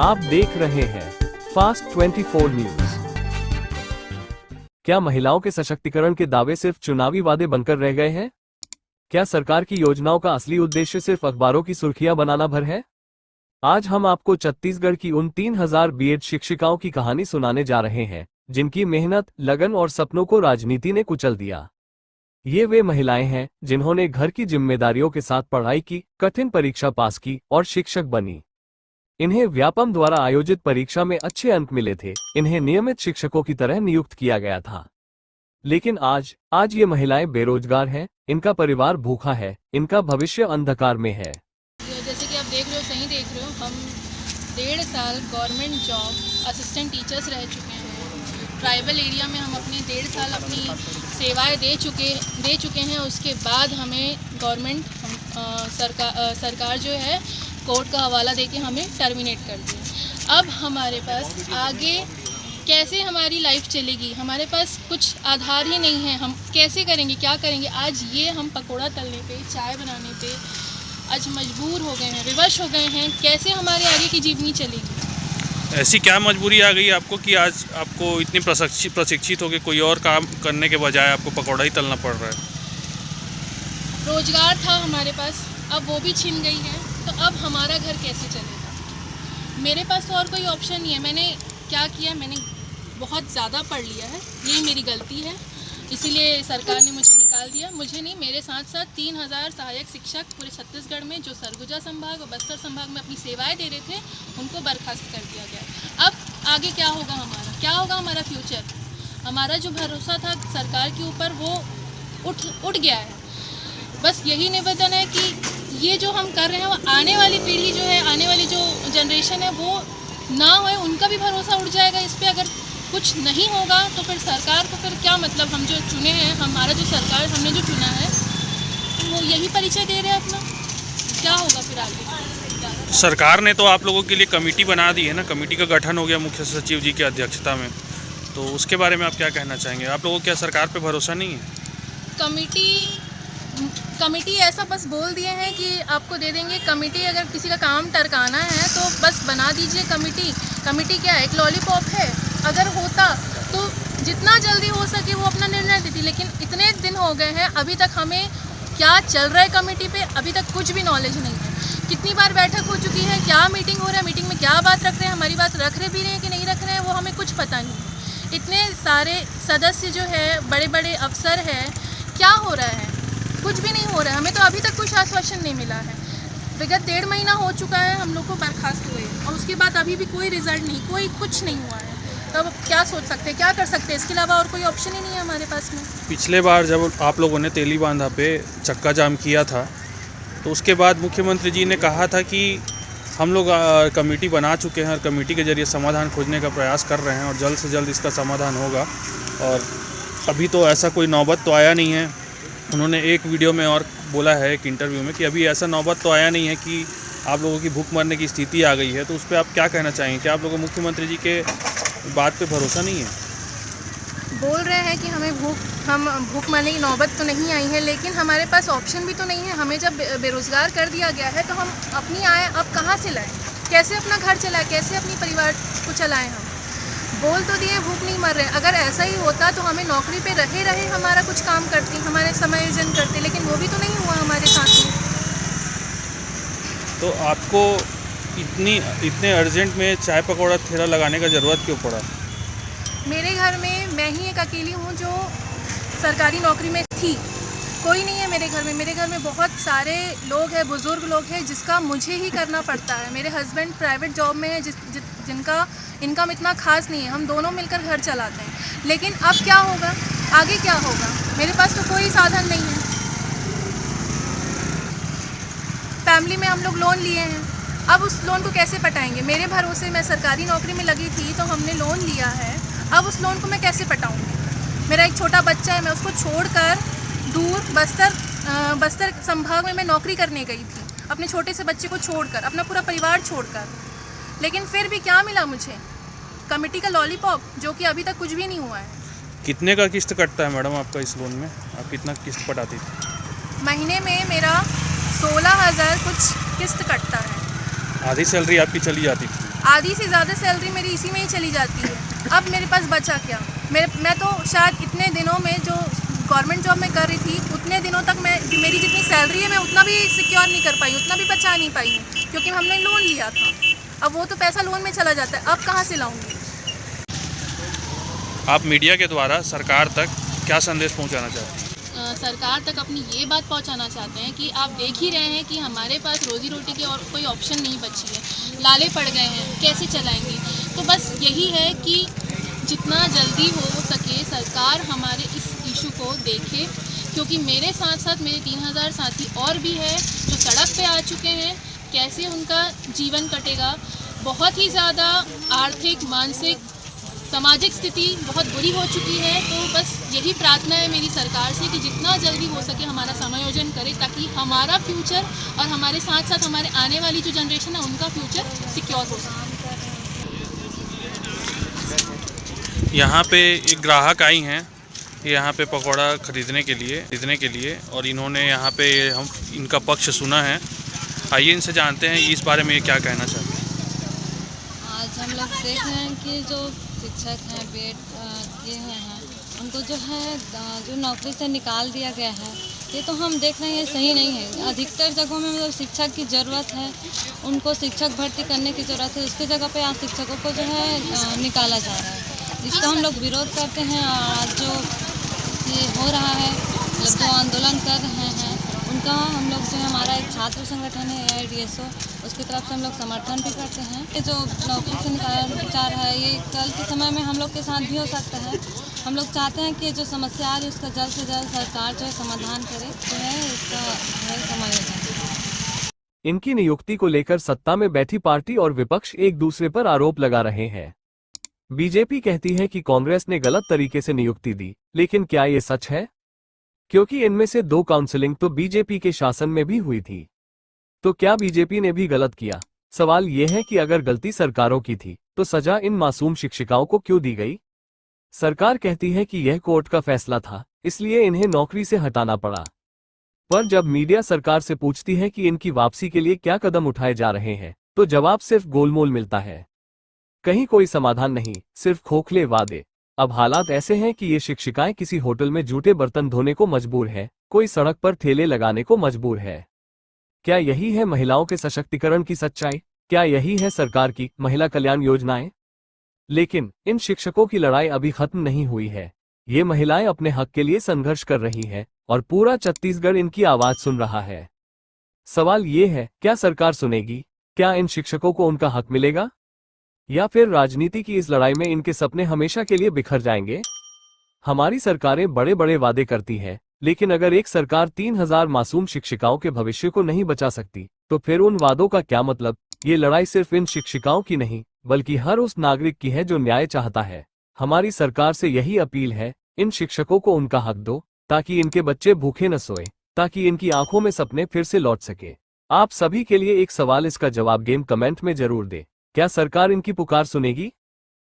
आप देख रहे हैं फास्ट 24 न्यूज। क्या महिलाओं के सशक्तिकरण के दावे सिर्फ चुनावी वादे बनकर रह गए हैं? क्या सरकार की योजनाओं का असली उद्देश्य सिर्फ अखबारों की सुर्खियां बनाना भर है? आज हम आपको छत्तीसगढ़ की उन 3000 बीएड शिक्षिकाओं की कहानी सुनाने जा रहे हैं जिनकी मेहनत, लगन और सपनों को राजनीति ने कुचल दिया। ये वे महिलाएं हैं जिन्होंने घर की जिम्मेदारियों के साथ पढ़ाई की, कठिन परीक्षा पास की और शिक्षक बनी। इन्हें व्यापम द्वारा आयोजित परीक्षा में अच्छे अंक मिले थे। इन्हें नियमित शिक्षकों की तरह नियुक्त किया गया था। लेकिन आज ये महिलाएं बेरोजगार हैं, इनका परिवार भूखा है, इनका भविष्य अंधकार में है। जैसे कि आप देख रहे हो, सही देख रहे हो, हम 1.5 साल गवर्नमेंट जॉब असिस्टेंट टीचर्स रह चुके हैं। ट्राइबल एरिया में हम अपने 1.5 साल अपनी सेवाएं दे चुके हैं। उसके बाद हमें गवर्नमेंट सरकार जो है कोर्ट का हवाला देके हमें टर्मिनेट कर दिया। अब हमारे पास आगे कैसे हमारी लाइफ चलेगी? हमारे पास कुछ आधार ही नहीं है। हम कैसे करेंगे, क्या करेंगे? आज ये हम पकोड़ा तलने पे, चाय बनाने पे आज मजबूर हो गए हैं, विवश हो गए हैं। कैसे हमारे आगे की जीवनी चलेगी? ऐसी क्या मजबूरी आ गई आपको कि आज आपको इतनी प्रशिक्षित होकर कोई और काम करने के बजाय आपको पकौड़ा ही तलना पड़ रहा है? रोजगार था हमारे पास, अब वो भी छिन गई है। तो अब हमारा घर कैसे चलेगा? मेरे पास तो और कोई ऑप्शन नहीं है। मैंने क्या किया, मैंने बहुत ज़्यादा पढ़ लिया है, ये मेरी गलती है, इसीलिए सरकार ने मुझे निकाल दिया। मुझे नहीं, मेरे साथ साथ 3000 सहायक शिक्षक पूरे छत्तीसगढ़ में जो सरगुजा संभाग और बस्तर संभाग में अपनी सेवाएं दे रहे थे, उनको बर्खास्त कर दिया गया। अब आगे क्या होगा हमारा? क्या होगा हमारा फ्यूचर? हमारा जो भरोसा था सरकार के ऊपर वो उठ गया है। बस यही निवेदन है कि ये जो हम कर रहे हैं वो आने वाली पीढ़ी जो है, आने वाली जो जनरेशन है वो ना होए, उनका भी भरोसा उड़ जाएगा इस पर। अगर कुछ नहीं होगा तो फिर सरकार को फिर क्या मतलब? हम जो चुने हैं, हमारा जो सरकार हमने जो चुना है वो यही परिचय दे रहे हैं अपना। क्या होगा फिर आगे? सरकार ने तो आप लोगों के लिए कमेटी बना दी है ना, कमेटी का गठन हो गया मुख्य सचिव जी की अध्यक्षता में, तो उसके बारे में आप क्या कहना चाहेंगे? आप लोगों को क्या सरकार पे भरोसा नहीं है? कमेटी ऐसा बस बोल दिए हैं कि आपको दे देंगे कमेटी। अगर किसी का काम टरकाना है तो बस बना दीजिए कमेटी। कमेटी क्या है? एक लॉलीपॉप है। अगर होता तो जितना जल्दी हो सके वो अपना निर्णय देती, लेकिन इतने दिन हो गए हैं, अभी तक हमें क्या चल रहा है कमेटी पे अभी तक कुछ भी नॉलेज नहीं है। कितनी बार बैठक हो चुकी है, क्या मीटिंग हो रहा है, मीटिंग में क्या बात रख रहे हैं, हमारी बात रख रहे भी रहे हैं कि नहीं रख रहे हैं, वो हमें कुछ पता नहीं। इतने सारे सदस्य जो है, बड़े बड़े अफसर हैं, क्या हो रहा है? कुछ भी नहीं हो रहा है। हमें तो अभी तक कुछ आश्वासन नहीं मिला है। विगत 1.5 महीना हो चुका है हम लोग को बर्खास्त हुए, और उसके बाद अभी भी कोई रिजल्ट नहीं, कुछ नहीं हुआ है। तो अब क्या सोच सकते हैं, क्या कर सकते हैं? इसके अलावा और कोई ऑप्शन ही नहीं है हमारे पास में। पिछले बार जब आप लोगों ने तेली बांधा पे चक्का जाम किया था तो उसके बाद मुख्यमंत्री जी ने कहा था कि हम लोग कमेटी बना चुके हैं और कमेटी के जरिए समाधान खोजने का प्रयास कर रहे हैं और जल्द से जल्द इसका समाधान होगा। और अभी तो ऐसा कोई नौबत तो आया नहीं है। उन्होंने एक वीडियो में और बोला है, एक इंटरव्यू में, कि अभी ऐसा नौबत तो आया नहीं है कि आप लोगों की भूख मरने की स्थिति आ गई है। तो उस पर आप क्या कहना चाहेंगे? क्या आप लोगों को मुख्यमंत्री जी के बात पे भरोसा नहीं है? बोल रहे हैं कि हम भूख मरने की नौबत तो नहीं आई है, लेकिन हमारे पास ऑप्शन भी तो नहीं है। हमें जब बेरोज़गार कर दिया गया है तो हम अपनी आय अब कहाँ से लाएँ? कैसे अपना घर चलाएं? कैसे अपनी परिवार को चलाएं? हम बोल तो दिए भूख नहीं मर रहे। अगर ऐसा ही होता तो हमें नौकरी पे रहे हमारा कुछ काम करती, हमारे समायोजन करते, लेकिन वो भी तो नहीं हुआ हमारे साथ में। तो आपको इतने अर्जेंट में चाय पकौड़ा ठेला लगाने का ज़रूरत क्यों पड़ा? मेरे घर में मैं ही एक अकेली हूँ जो सरकारी नौकरी में थी। कोई नहीं है मेरे घर में। मेरे घर में बहुत सारे लोग हैं, बुज़ुर्ग लोग हैं, जिसका मुझे ही करना पड़ता है। मेरे हस्बैंड प्राइवेट जॉब में है, जिनका इनकम इतना खास नहीं है। हम दोनों मिलकर घर चलाते हैं। लेकिन अब क्या होगा, आगे क्या होगा? मेरे पास तो कोई साधन नहीं है। फैमिली में हम लोग लोन लिए हैं, अब उस लोन को कैसे पटाएंगे? मेरे भरोसे मैं सरकारी नौकरी में लगी थी तो हमने लोन लिया है, अब उस लोन को मैं कैसे पटाऊंगी? मेरा एक छोटा बच्चा है, मैं उसको छोड़कर दूर बस्तर संभाग में मैं नौकरी करने गई थी, अपने छोटे से बच्चे को छोड़कर, अपना पूरा परिवार छोड़कर। लेकिन फिर भी क्या मिला मुझे? कमेटी का लॉलीपॉप, जो कि अभी तक कुछ भी नहीं हुआ है। कितने का किस्त कटता है मैडम आपका इस लोन में? आप कितना किस्त पटाती थी? महीने में मेरा 16,000 कुछ किस्त कटता है। आधी सैलरी आपकी चली जाती थी। आधी से ज़्यादा सैलरी मेरी इसी में ही चली जाती है। अब मेरे पास बचा क्या? मैं तो शायद इतने दिनों में जो गवर्नमेंट जॉब में कर रही थी उतने दिनों तक मेरी जितनी सैलरी है मैं उतना भी सिक्योर नहीं कर पाई, उतना भी बचा नहीं पाई हूँ, क्योंकि हमने लोन लिया था। अब वो तो पैसा लोन में चला जाता है, अब कहाँ से लाऊंगी? आप मीडिया के द्वारा सरकार तक क्या संदेश पहुंचाना चाहते हैं? सरकार तक अपनी ये बात पहुंचाना चाहते हैं कि आप देख ही रहे हैं कि हमारे पास रोजी रोटी की और कोई ऑप्शन नहीं बची है, लाले पड़ गए हैं, कैसे चलाएंगे? तो बस यही है कि जितना जल्दी हो सके सरकार हमारे इस इशू को देखे, क्योंकि मेरे साथ साथ मेरे 3000 साथी और भी हैं जो सड़क पे आ चुके हैं। कैसे उनका जीवन कटेगा? बहुत ही ज़्यादा आर्थिक, मानसिक, सामाजिक स्थिति बहुत बुरी हो चुकी है। तो बस यही प्रार्थना है मेरी सरकार से कि जितना जल्दी हो सके हमारा समायोजन करे, ताकि हमारा फ्यूचर और हमारे साथ साथ हमारे आने वाली जो जनरेशन है उनका फ्यूचर सिक्योर हो सके। यहाँ पे एक ग्राहक आई हैं, यहाँ पे पकौड़ा खरीदने के लिए और इन्होंने यहाँ पे हम इनका पक्ष सुना है। आइए इनसे जानते हैं इस बारे में ये क्या कहना चाहते हैं। आज हम लोग देख रहे हैं कि जो शिक्षक हैं बीएड किए हुए हैं उनको जो है जो नौकरी से निकाल दिया गया है, ये तो हम देख रहे हैं सही नहीं है। अधिकतर जगहों में मतलब शिक्षक की ज़रूरत है, उनको शिक्षक भर्ती करने की ज़रूरत है, उसकी जगह पे आज शिक्षकों को जो है निकाला जा रहा है, जिसका हम लोग विरोध करते हैं। और आज जो ये हो रहा है, मतलब जो आंदोलन कर रहे हैं उनका हम लोग जो है, हमारा एक छात्र संगठन है AIDSO, उसकी तरफ से हम लोग समर्थन भी करते हैं। ये जो नौकरी से निकाला जा रहा है, ये कल के समय में हम लोग के साथ भी हो सकता है। हम लोग चाहते हैं कि जो समस्या आ रही है उसका जल्द से जल्द सरकार जो है समाधान करे, जो है इसका है समायोजन। इनकी नियुक्ति को लेकर सत्ता में बैठी पार्टी और विपक्ष एक दूसरे पर आरोप लगा रहे हैं। बीजेपी कहती है कि कांग्रेस ने गलत तरीके से नियुक्ति दी, लेकिन क्या ये सच है? क्योंकि इनमें से 2 काउंसलिंग तो बीजेपी के शासन में भी हुई थी। तो क्या बीजेपी ने भी गलत किया? सवाल यह है कि अगर गलती सरकारों की थी तो सजा इन मासूम शिक्षिकाओं को क्यों दी गई? सरकार कहती है कि यह कोर्ट का फैसला था, इसलिए इन्हें नौकरी से हटाना पड़ा। पर जब मीडिया सरकार से पूछती है कि इनकी वापसी के लिए क्या कदम उठाए जा रहे हैं, तो जवाब सिर्फ गोलमोल मिलता है। कहीं कोई समाधान नहीं, सिर्फ खोखले वादे। अब हालात ऐसे हैं कि ये शिक्षिकाएं किसी होटल में जूठे बर्तन धोने को मजबूर है, कोई सड़क पर ठेले लगाने को मजबूर है। क्या यही है महिलाओं के सशक्तिकरण की सच्चाई? क्या यही है सरकार की महिला कल्याण योजनाएं? लेकिन इन शिक्षकों की लड़ाई अभी खत्म नहीं हुई है। ये महिलाएं अपने हक के लिए संघर्ष कर रही हैं और पूरा छत्तीसगढ़ इनकी आवाज सुन रहा है। सवाल ये है, क्या सरकार सुनेगी? क्या इन शिक्षकों को उनका हक मिलेगा? या फिर राजनीति की इस लड़ाई में इनके सपने हमेशा के लिए बिखर जाएंगे? हमारी सरकारें बड़े बड़े वादे करती हैं, लेकिन अगर एक सरकार 3000 मासूम शिक्षिकाओं के भविष्य को नहीं बचा सकती, तो फिर उन वादों का क्या मतलब? ये लड़ाई सिर्फ इन शिक्षिकाओं की नहीं, बल्कि हर उस नागरिक की है जो न्याय चाहता है। हमारी सरकार से यही अपील है, इन शिक्षकों को उनका हक दो, ताकि इनके बच्चे भूखे न सोए, ताकि इनकी आंखों में सपने फिर से लौट सके। आप सभी के लिए एक सवाल, इसका जवाब गेम कमेंट में जरूर दें। क्या सरकार इनकी पुकार सुनेगी?